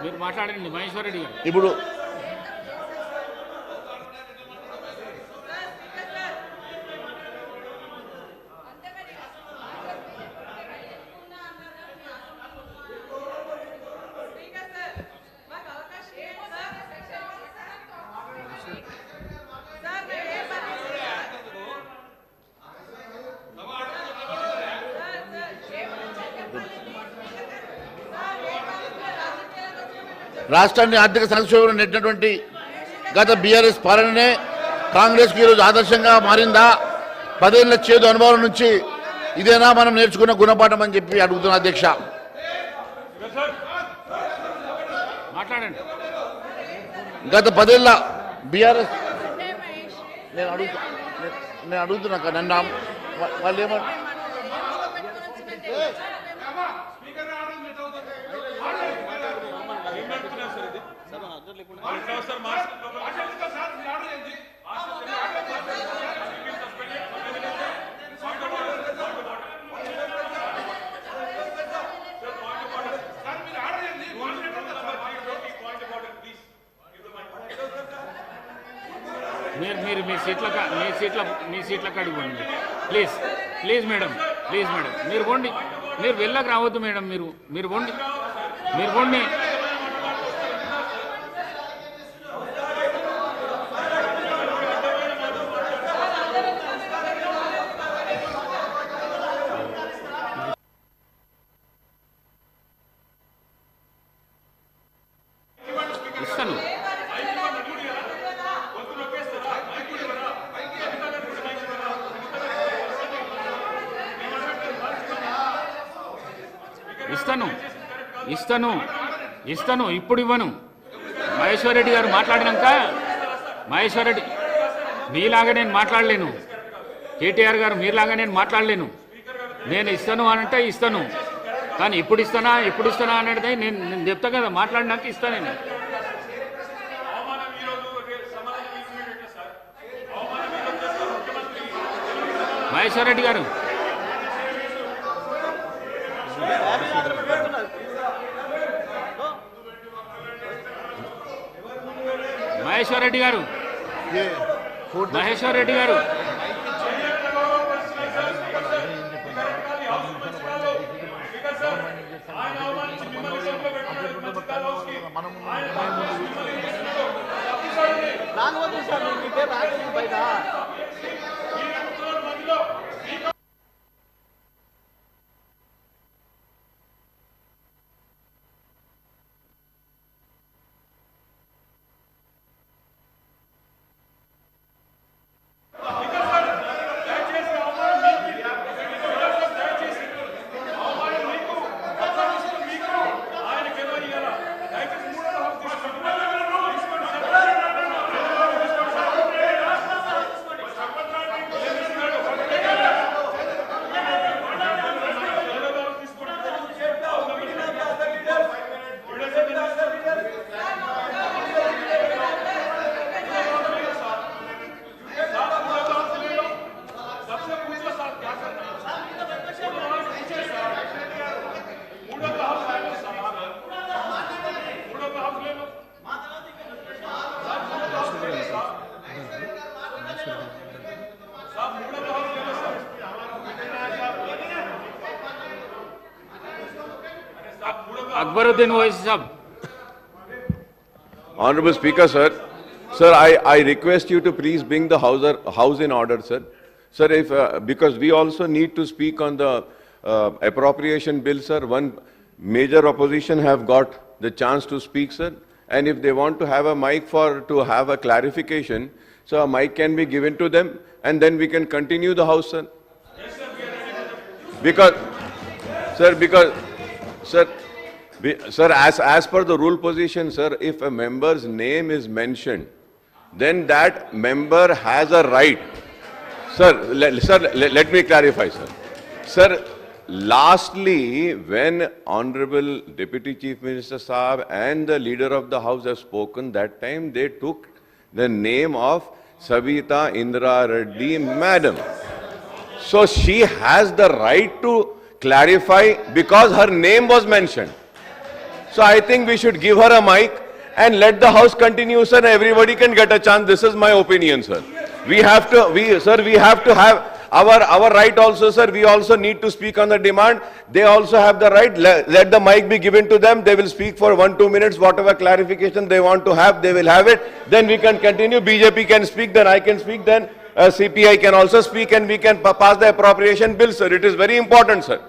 మీరు మాట్లాడండి మహేశ్వర్ రెడ్డి గారు. ఇప్పుడు రాష్ట్రాన్ని ఆర్థిక సంక్షోభంలో నెట్టినటువంటి గత బీఆర్ఎస్ పాలననే కాంగ్రెస్కి ఈరోజు ఆదర్శంగా మారిందా? 10 ఏళ్ల చేదు అనుభవం నుంచి ఇదేనా మనం నేర్చుకున్న గుణపాఠం అని చెప్పి అడుగుతున్నా అధ్యక్ష. మాట్లాడండి. గత 10 ఏళ్ల బీఆర్ఎస్ నేను అడుగుతున్నా నన్ను వాళ్ళు ఏమన్నా మీరు మీ సీట్ల కాడికి పోండి ప్లీజ్ మేడం మీరు పోండి. మీరు వెళ్ళక రావద్దు మేడం. మీరు పోండి. ఇస్తాను. ఇస్తాను ఇప్పుడు ఇవ్వను. మహేశ్వర్ రెడ్డి గారు మాట్లాడినాక మహేశ్వర్ రెడ్డి మీలాగా నేను మాట్లాడలేను. కేటీఆర్ గారు మీలాగా నేను మాట్లాడలేను. నేను ఇస్తాను అనంటే ఇస్తాను, కానీ ఇప్పుడు ఇస్తానా అనేది నేను చెప్తా కదా. మాట్లాడినాక ఇస్తాను నేను. మహేశ్వర్ రెడ్డి గారు మహేశ్వర్ రెడ్డి గారు Akbaruddin Owaisi Sahab. Honorable Speaker, sir. Sir, I request you to please bring the house in order, sir. Sir, if because we also need to speak on the appropriation bill, sir. One major opposition have got the chance to speak, sir. And if they want to have a mic to have a clarification, so a mic can be given to them, and then we can continue the house, sir. Sir, as per the rule position, sir, if a member's name is mentioned, then that member has a right. Sir, let me clarify, sir. Sir, lastly, when Honorable Deputy Chief Minister Saab and the Leader of the House have spoken, that time they took the name of Savita Indra Reddy, Madam. So she has the right to clarify because her name was mentioned. So I think we should give her a mic and let the house continue, sir. Everybody can get a chance. This is my opinion, sir. We have to have our right also, sir. We also need to speak on the demand. They also have the right. Let the mic be given to them. They will speak for 1-2 minutes. Whatever clarification they want to have, they will have it. Then we can continue. BJP can speak, then I can speak, then CPI can also speak, and we can pass the appropriation bill, sir. It is very important, sir.